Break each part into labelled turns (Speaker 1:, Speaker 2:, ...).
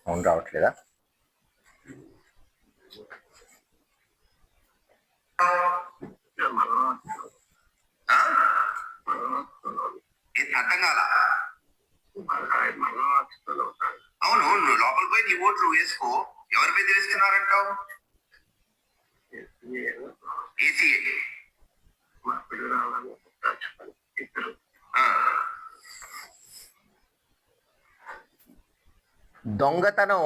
Speaker 1: Sound రావట్లేదా?
Speaker 2: అర్థం కాల. అవును, నువ్వు లోపల పోయి నీ ఓట్లు వేసుకో. ఎవరి మీద వేసుకున్నారంటావు? ఏసీఏ.
Speaker 1: దొంగతనం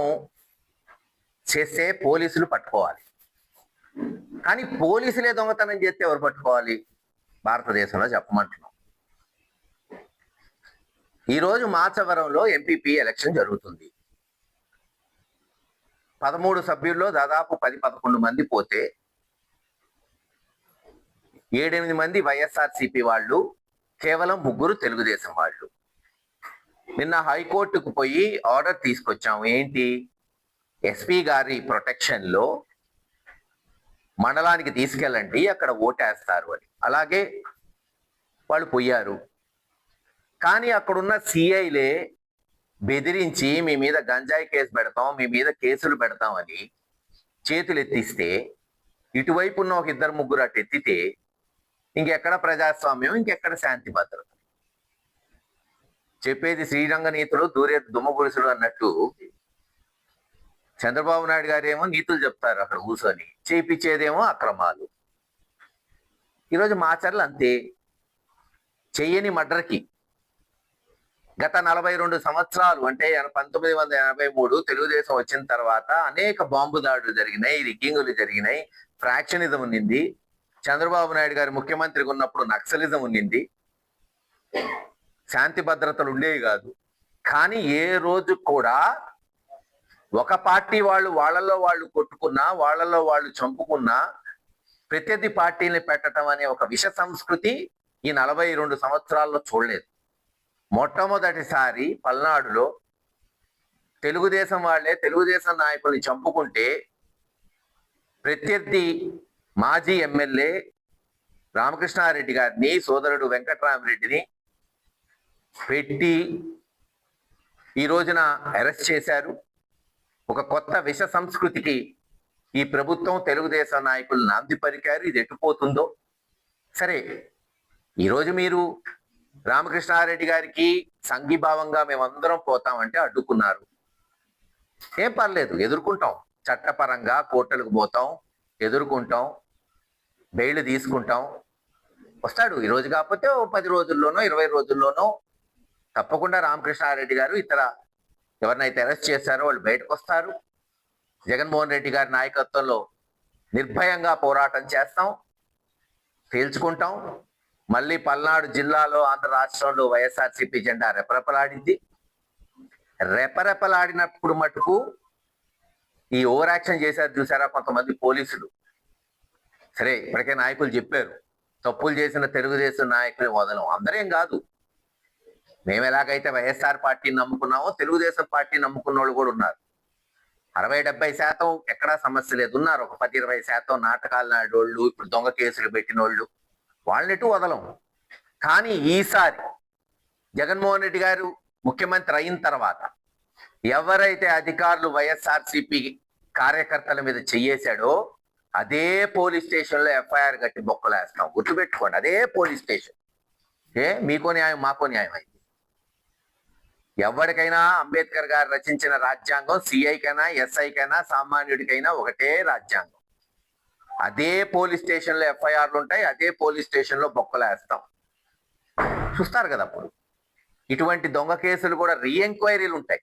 Speaker 1: చేస్తే పోలీసులు పట్టుకోవాలి, కానీ పోలీసులే దొంగతనం చేస్తే ఎవరు పట్టుకోవాలి? భారతదేశంలో చెప్పమంటున్నాం. ఈరోజు మాచవరంలో ఎంపీపీ ఎలక్షన్ జరుగుతుంది. 13 సభ్యుల్లో దాదాపు 10-11 మంది పోతే 7-8 మంది వైఎస్ఆర్సీపీ వాళ్ళు, కేవలం 3 తెలుగుదేశం వాళ్ళు. నిన్న హైకోర్టుకు పోయి ఆర్డర్ తీసుకొచ్చాము. ఏంటి? ఎస్పీ గారి ప్రొటెక్షన్లో మండలానికి తీసుకెళ్ళండి, అక్కడ ఓటేస్తారు అని. అలాగే వాళ్ళు పోయారు. కానీ అక్కడున్న సిఐలే బెదిరించి మీ మీద గంజాయి కేసు పెడతాం, మీ మీద కేసులు పెడతామని చేతులు ఎత్తిస్తే, ఇటువైపు ఉన్న ఒక 2-3 అటు ఎత్తితే ఇంకెక్కడ ప్రజాస్వామ్యం, ఇంకెక్కడ శాంతి భద్రత? చెప్పేది శ్రీరంగ నీతులు, దూరే దుమ్మపురుషులు అన్నట్టు చంద్రబాబు నాయుడు గారు ఏమో నీతులు చెప్తారు అక్కడ కూర్చొని, చేపించేదేమో అక్రమాలు. ఈరోజు మాచర్లు అంతే. చెయ్యని మర్డర్కి గత 42 సంవత్సరాలు, అంటే 1983 తెలుగుదేశం వచ్చిన తర్వాత అనేక బాంబు దాడులు జరిగినాయి, రిగ్గింగులు జరిగినాయి, ఫ్రాక్షనిజం ఉన్నింది. చంద్రబాబు నాయుడు గారు ముఖ్యమంత్రిగా ఉన్నప్పుడు నక్సలిజం ఉన్నింది. శాంతి భద్రతలు ఉండేవి కాదు. కానీ ఏ రోజు కూడా ఒక పార్టీ వాళ్ళు వాళ్ళలో వాళ్ళు కొట్టుకున్నా, వాళ్ళలో వాళ్ళు చంపుకున్నా, ప్రత్యర్థి పార్టీని పెట్టడం అనే ఒక విష సంస్కృతి ఈ 42 సంవత్సరాల్లో చూడలేదు. మొట్టమొదటిసారి పల్నాడులో తెలుగుదేశం వాళ్ళే తెలుగుదేశం నాయకుల్ని చంపుకుంటే ప్రత్యర్థి మాజీ ఎమ్మెల్యే రామకృష్ణారెడ్డి గారిని, సోదరుడు వెంకట్రామరెడ్డిని పెట్టి ఈ రోజున అరెస్ట్ చేశారు. ఒక కొత్త విష సంస్కృతికి ఈ ప్రభుత్వం, తెలుగుదేశం నాయకులు నాంది పలికారు. ఇది ఎట్టుపోతుందో సరే. ఈరోజు మీరు రామకృష్ణారెడ్డి గారికి సంఘీభావంగా మేమందరం పోతామంటే అడ్డుకున్నారు. ఏం పర్లేదు, ఎదుర్కొంటాం. చట్టపరంగా కోర్టులకు పోతాం, ఎదుర్కొంటాం, బెయిల్ తీసుకుంటాం. వస్తాడు. ఈరోజు కాకపోతే 10 రోజుల్లోనో 20 రోజుల్లోనో తప్పకుండా రామకృష్ణారెడ్డి గారు, ఇతర ఎవరినైతే అరెస్ట్ చేశారో వాళ్ళు బయటకు వస్తారు. జగన్మోహన్ రెడ్డి గారి నాయకత్వంలో నిర్భయంగా పోరాటం చేస్తాం, తేల్చుకుంటాం. మళ్ళీ పల్నాడు జిల్లాలో, ఆంధ్ర రాష్ట్రంలో వైఎస్ఆర్సీపీ జెండా రెపరెపలాడింది. రెపరెపలాడినప్పుడు మటుకు ఈ ఓవర్ యాక్షన్ చేశారు చూసారా కొంతమంది పోలీసులు. సరే, ఇప్పటికే నాయకులు చెప్పారు, తప్పులు చేసిన తెలుగుదేశం నాయకులు వదలం. అందరేం కాదు. మేము ఎలాగైతే వైఎస్ఆర్ పార్టీని నమ్ముకున్నామో తెలుగుదేశం పార్టీ నమ్ముకున్న వాళ్ళు కూడా ఉన్నారు. 60-70% ఎక్కడా సమస్య లేదు. ఉన్నారు ఒక 10-20% నాటకాలు నాడోళ్ళు, ఇప్పుడు దొంగ కేసులు పెట్టిన వాళ్ళు. వాళ్ళనిటూ వదలం. కానీ ఈసారి జగన్మోహన్ రెడ్డి గారు ముఖ్యమంత్రి అయిన తర్వాత ఎవరైతే అధికారులు వైఎస్ఆర్సీపీ కార్యకర్తల మీద చెయ్యేశాడో అదే పోలీస్ స్టేషన్లో ఎఫ్ఐఆర్ కట్టి బొక్కలేస్తాం. గుర్తుపెట్టుకోండి, అదే పోలీస్ స్టేషన్. మీకో న్యాయం, మాకో న్యాయం అయింది. ఎవరికైనా అంబేద్కర్ గారు రచించిన రాజ్యాంగం సిఐకైనా, ఎస్ఐకైనా, సామాన్యుడికైనా ఒకటే రాజ్యాంగం. అదే పోలీస్ స్టేషన్లో ఎఫ్ఐఆర్లు ఉంటాయి, అదే పోలీస్ స్టేషన్లో బొక్కలేస్తాం. చూస్తారు కదా. అప్పుడు ఇటువంటి దొంగ కేసులు కూడా రీఎంక్వైరీలు ఉంటాయి,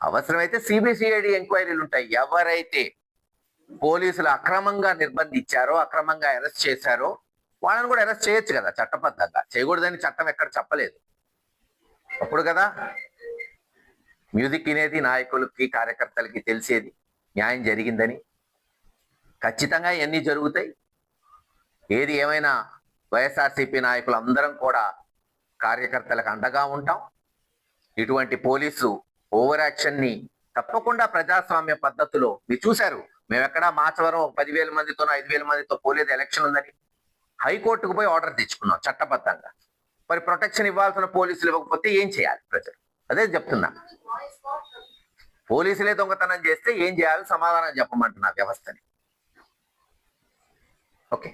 Speaker 1: అవసరమైతే సిబిసిఐడి ఎంక్వైరీలు ఉంటాయి. ఎవరైతే పోలీసులు అక్రమంగా నిర్బంధించారో, అక్రమంగా అరెస్ట్ చేశారో వాళ్ళని కూడా అరెస్ట్ చేయొచ్చు కదా చట్టబద్ధంగా. చేయకూడదని చట్టం ఎక్కడ చెప్పలేదు. అప్పుడు కదా మ్యూజిక్ వినేది, నాయకులకి కార్యకర్తలకి తెలిసేది న్యాయం జరిగిందని. ఖచ్చితంగా ఇవన్నీ జరుగుతాయి. ఏది ఏమైనా వైఎస్ఆర్సీపీ నాయకులు అందరం కూడా కార్యకర్తలకు అండగా ఉంటాం. ఇటువంటి పోలీసు ఓవర్ యాక్షన్ని తప్పకుండా ప్రజాస్వామ్య పద్ధతిలో మీరు చూశారు. మేము ఎక్కడా మాచవరం 10,000 మందితోనో 5,000 మందితో పోలేదు ఎలక్షన్ ఉందని. హైకోర్టుకు పోయి ఆర్డర్ తెచ్చుకున్నాం చట్టబద్ధంగా. మరి ప్రొటెక్షన్ ఇవ్వాల్సిన పోలీసులు ఇవ్వకపోతే ఏం చేయాలి ప్రజలు? అదే చెప్తున్నా. పోలీసులే దొంగతనం చేస్తే ఏం చేయాలి? సమాధానం చెప్పమంటున్నా వ్యవస్థని. ఓకే.